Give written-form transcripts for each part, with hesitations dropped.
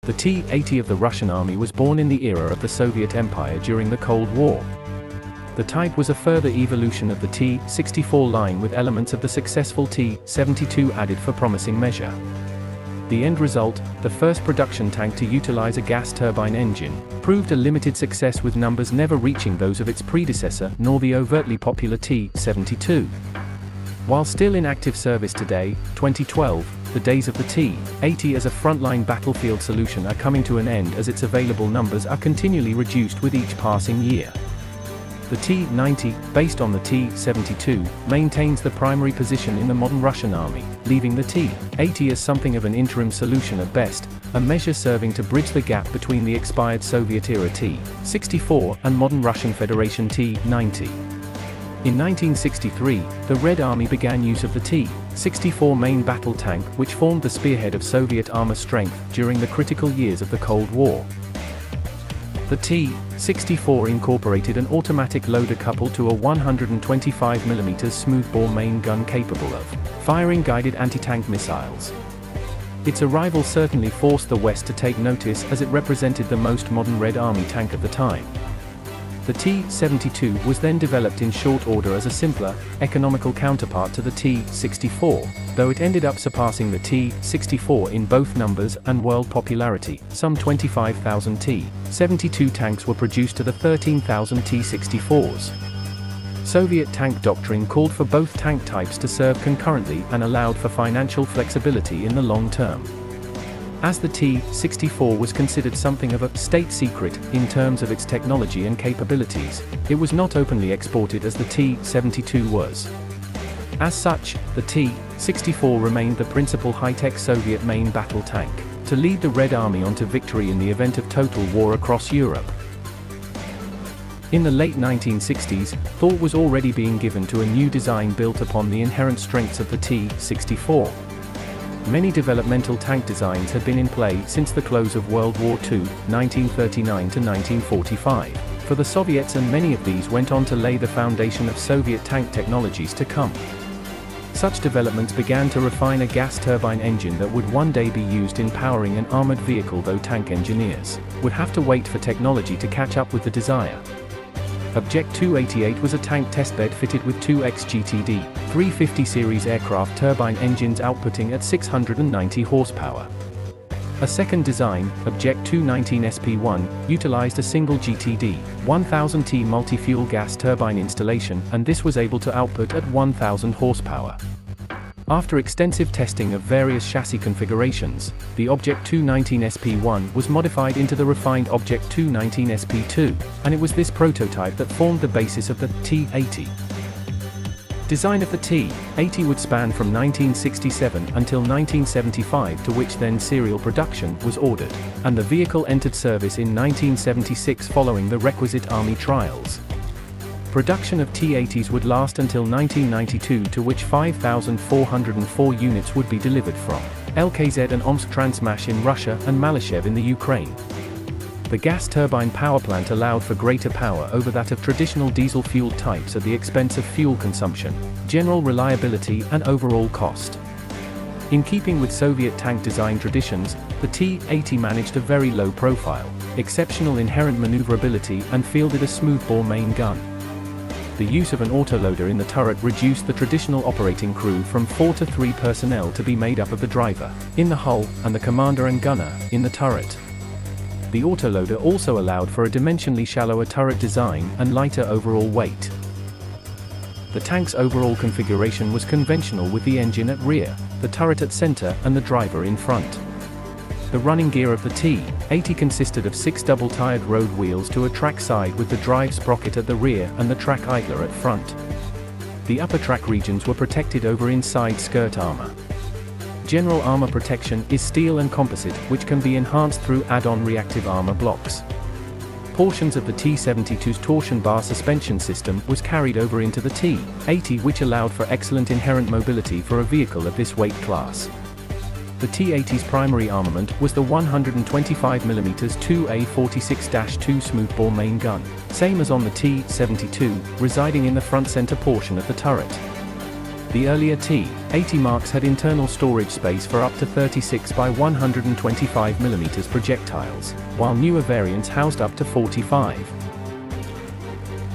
The T-80 of the Russian Army was born in the era of the Soviet Empire during the Cold War. The type was a further evolution of the T-64 line with elements of the successful T-72 added for promising measure. The end result, the first production tank to utilize a gas turbine engine, proved a limited success with numbers never reaching those of its predecessor nor the overtly popular T-72. While still in active service today, 2012, the days of the T-80 as a frontline battlefield solution are coming to an end as its available numbers are continually reduced with each passing year. The T-90, based on the T-72, maintains the primary position in the modern Russian army, leaving the T-80 as something of an interim solution at best, a measure serving to bridge the gap between the expired Soviet-era T-64 and modern Russian Federation T-90. In 1963, the Red Army began use of the T-64 main battle tank, which formed the spearhead of Soviet armor strength during the critical years of the Cold War. The T-64 incorporated an automatic loader coupled to a 125mm smoothbore main gun capable of firing guided anti-tank missiles. Its arrival certainly forced the West to take notice as it represented the most modern Red Army tank of the time. The T-72 was then developed in short order as a simpler, economical counterpart to the T-64, though it ended up surpassing the T-64 in both numbers and world popularity. Some 25,000 T-72 tanks were produced to the 13,000 T-64s. Soviet tank doctrine called for both tank types to serve concurrently and allowed for financial flexibility in the long term. As the T-64 was considered something of a state secret in terms of its technology and capabilities, it was not openly exported as the T-72 was. As such, the T-64 remained the principal high-tech Soviet main battle tank, to lead the Red Army on to victory in the event of total war across Europe. In the late 1960s, thought was already being given to a new design built upon the inherent strengths of the T-64. Many developmental tank designs had been in play since the close of World War II, 1939 to 1945, for the Soviets, and many of these went on to lay the foundation of Soviet tank technologies to come. Such developments began to refine a gas turbine engine that would one day be used in powering an armored vehicle, though tank engineers would have to wait for technology to catch up with the desire. Object 288 was a tank testbed fitted with two XGTD 350 series aircraft turbine engines outputting at 690 horsepower. A second design, Object 219 SP1, utilized a single GTD 1000T multi-fuel gas turbine installation, and this was able to output at 1000 horsepower. After extensive testing of various chassis configurations, the Object 219 SP1 was modified into the refined Object 219 SP2, and it was this prototype that formed the basis of the T-80. Design of the T-80 would span from 1967 until 1975, to which then serial production was ordered, and the vehicle entered service in 1976 following the requisite Army trials. Production of T-80s would last until 1992, to which 5,404 units would be delivered from LKZ and Omsk-Transmash in Russia and Malyshev in the Ukraine. The gas turbine power plant allowed for greater power over that of traditional diesel-fueled types at the expense of fuel consumption, general reliability and overall cost. In keeping with Soviet tank design traditions, the T-80 managed a very low profile, exceptional inherent maneuverability, and fielded a smoothbore main gun. The use of an autoloader in the turret reduced the traditional operating crew from 4 to 3 personnel to be made up of the driver, in the hull, and the commander and gunner, in the turret. The autoloader also allowed for a dimensionally shallower turret design and lighter overall weight. The tank's overall configuration was conventional, with the engine at rear, the turret at center, and the driver in front. The running gear of the T-80 consisted of 6 double-tired road wheels to a track side with the drive sprocket at the rear and the track idler at front. The upper track regions were protected over inside skirt armor. General armor protection is steel and composite, which can be enhanced through add-on reactive armor blocks. Portions of the T-72's torsion bar suspension system was carried over into the T-80, which allowed for excellent inherent mobility for a vehicle of this weight class. The T-80's primary armament was the 125mm 2A46-2 smoothbore main gun, same as on the T-72, residing in the front center portion of the turret. The earlier T-80 Marks had internal storage space for up to 36 by 125 mm projectiles, while newer variants housed up to 45.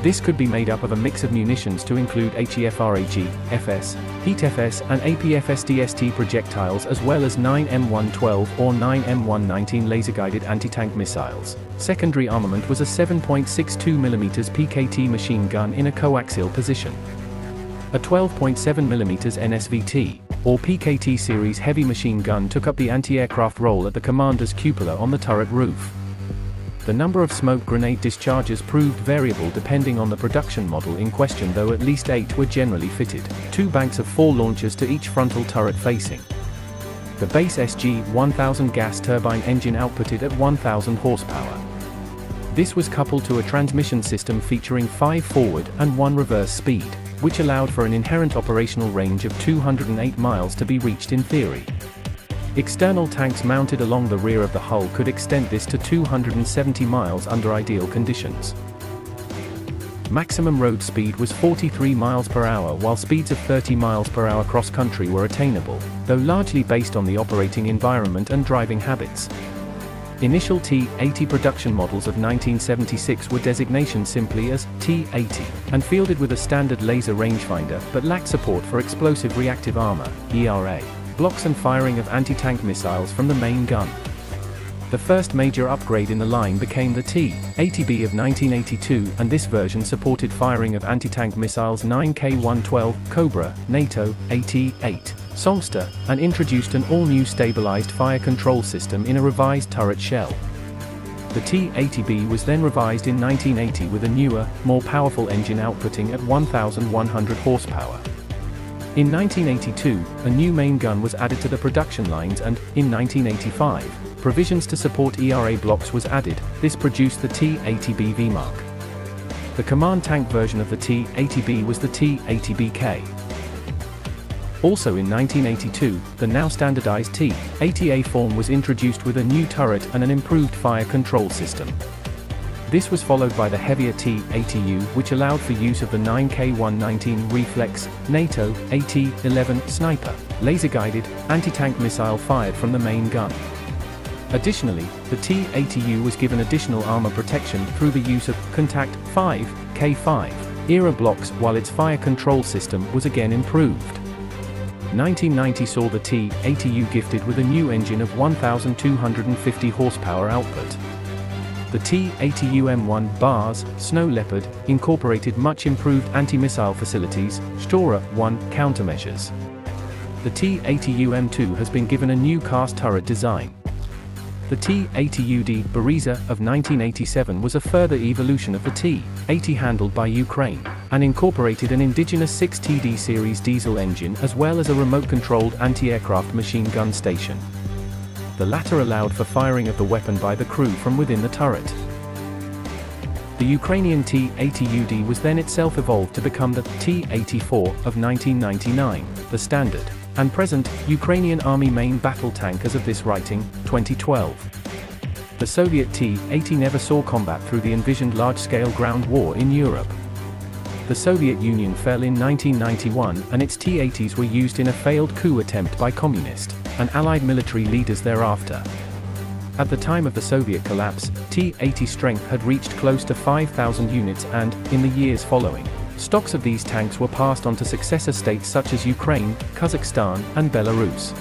This could be made up of a mix of munitions to include HEFRAG, FS, HEAT-FS and APFSDST projectiles, as well as 9M112 or 9M119 laser-guided anti-tank missiles. Secondary armament was a 7.62mm PKT machine gun in a coaxial position. A 12.7mm NSVT, or PKT series heavy machine gun took up the anti-aircraft role at the commander's cupola on the turret roof. The number of smoke grenade discharges proved variable depending on the production model in question, though at least 8 were generally fitted, 2 banks of 4 launchers to each frontal turret facing. The base SG-1000 gas turbine engine outputted at 1000 horsepower. This was coupled to a transmission system featuring 5 forward and 1 reverse speed, which allowed for an inherent operational range of 208 miles to be reached in theory. External tanks mounted along the rear of the hull could extend this to 270 miles under ideal conditions. Maximum road speed was 43 miles per hour, while speeds of 30 miles per hour cross-country were attainable, though largely based on the operating environment and driving habits. Initial T-80 production models of 1976 were designated simply as T-80, and fielded with a standard laser rangefinder, but lacked support for explosive reactive armor, ERA, blocks and firing of anti-tank missiles from the main gun. The first major upgrade in the line became the T-80B of 1982, and this version supported firing of anti-tank missiles 9K-112, Cobra, NATO, AT-8, Songster, and introduced an all-new stabilized fire control system in a revised turret shell. The T-80B was then revised in 1980 with a newer, more powerful engine outputting at 1,100 horsepower. In 1982, a new main gun was added to the production lines, and, in 1985, provisions to support ERA blocks was added. This produced the T-80B VMark. The command tank version of the T-80B was the T-80BK. Also in 1982, the now standardized T-80A form was introduced with a new turret and an improved fire control system. This was followed by the heavier T-80U, which allowed for use of the 9K-119 Reflex, NATO, AT-11 Sniper, laser-guided, anti-tank missile fired from the main gun. Additionally, the T-80U was given additional armor protection through the use of Contact 5, K5 era blocks, while its fire control system was again improved. 1990 saw the T-80U gifted with a new engine of 1,250 horsepower output. The T-80U-M1 BARS, Snow Leopard, incorporated much improved anti-missile facilities, Stora-1 countermeasures. The T-80U-M2 has been given a new cast turret design. The T-80UD Bereza of 1987 was a further evolution of the T-80 handled by Ukraine, and incorporated an indigenous 6TD series diesel engine as well as a remote-controlled anti-aircraft machine gun station. The latter allowed for firing of the weapon by the crew from within the turret. The Ukrainian T-80UD was then itself evolved to become the T-84 of 1999, the standard and present Ukrainian Army main battle tank as of this writing, 2012. The Soviet T-80 never saw combat through the envisioned large-scale ground war in Europe. The Soviet Union fell in 1991, and its T-80s were used in a failed coup attempt by communist and Allied military leaders thereafter. At the time of the Soviet collapse, T-80 strength had reached close to 5,000 units, and, in the years following, stocks of these tanks were passed on to successor states such as Ukraine, Kazakhstan, and Belarus.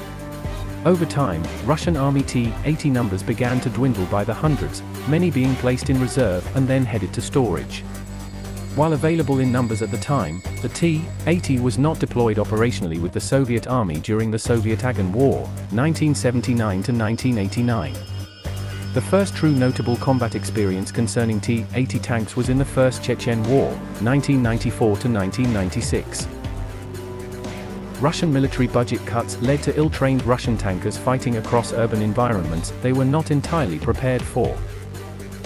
Over time, Russian Army T-80 numbers began to dwindle by the hundreds, many being placed in reserve and then headed to storage. While available in numbers at the time, the T-80 was not deployed operationally with the Soviet Army during the Soviet-Afghan War, 1979 to 1989. The first true notable combat experience concerning T-80 tanks was in the First Chechen War, 1994 to 1996. Russian military budget cuts led to ill-trained Russian tankers fighting across urban environments they were not entirely prepared for.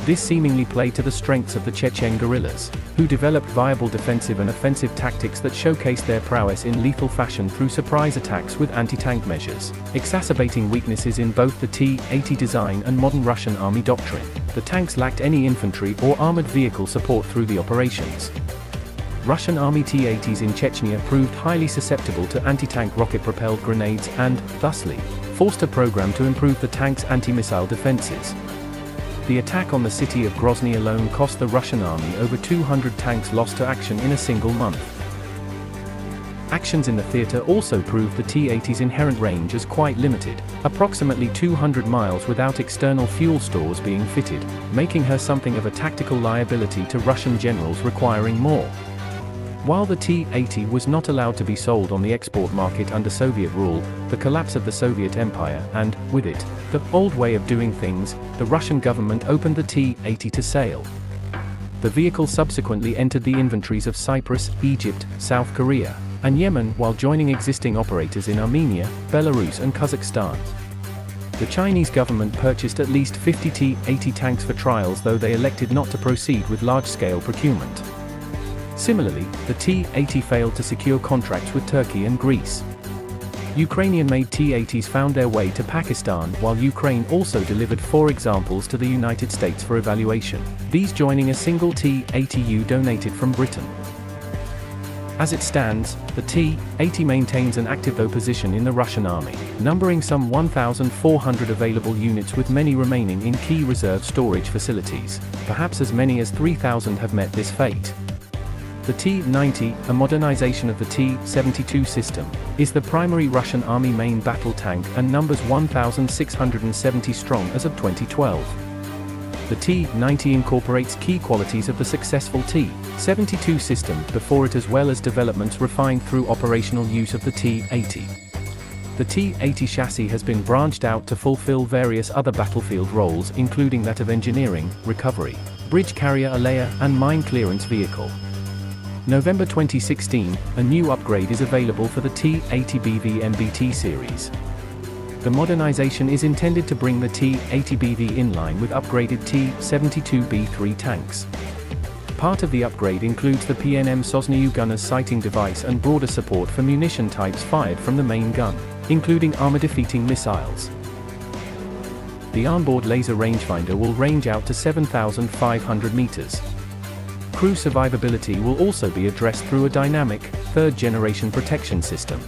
This seemingly played to the strengths of the Chechen guerrillas, who developed viable defensive and offensive tactics that showcased their prowess in lethal fashion through surprise attacks with anti-tank measures, exacerbating weaknesses in both the T-80 design and modern Russian army doctrine. The tanks lacked any infantry or armored vehicle support through the operations. Russian Army T-80s in Chechnya proved highly susceptible to anti-tank rocket-propelled grenades and, thusly, forced a program to improve the tank's anti-missile defenses. The attack on the city of Grozny alone cost the Russian army over 200 tanks lost to action in a single month. Actions in the theater also proved the T-80's inherent range as quite limited, approximately 200 miles without external fuel stores being fitted, making her something of a tactical liability to Russian generals requiring more. While the T-80 was not allowed to be sold on the export market under Soviet rule, the collapse of the Soviet Empire and, with it, the old way of doing things, the Russian government opened the T-80 to sale. The vehicle subsequently entered the inventories of Cyprus, Egypt, South Korea, and Yemen while joining existing operators in Armenia, Belarus and Kazakhstan. The Chinese government purchased at least 50 T-80 tanks for trials, though they elected not to proceed with large-scale procurement. Similarly, the T-80 failed to secure contracts with Turkey and Greece. Ukrainian-made T-80s found their way to Pakistan, while Ukraine also delivered 4 examples to the United States for evaluation, these joining a single T-80U donated from Britain. As it stands, the T-80 maintains an active position in the Russian army, numbering some 1,400 available units, with many remaining in key reserve storage facilities. Perhaps as many as 3,000 have met this fate. The T-90, a modernization of the T-72 system, is the primary Russian Army main battle tank and numbers 1,670 strong as of 2012. The T-90 incorporates key qualities of the successful T-72 system before it, as well as developments refined through operational use of the T-80. The T-80 chassis has been branched out to fulfill various other battlefield roles, including that of engineering, recovery, bridge carrier Alea, and mine clearance vehicle. November 2016, a new upgrade is available for the T-80BV MBT series. The modernization is intended to bring the T-80BV in line with upgraded T-72B3 tanks. Part of the upgrade includes the PNM Sosnyu gunner's sighting device and broader support for munition types fired from the main gun, including armor-defeating missiles. The onboard laser rangefinder will range out to 7,500 meters. Crew survivability will also be addressed through a dynamic, third-generation protection system.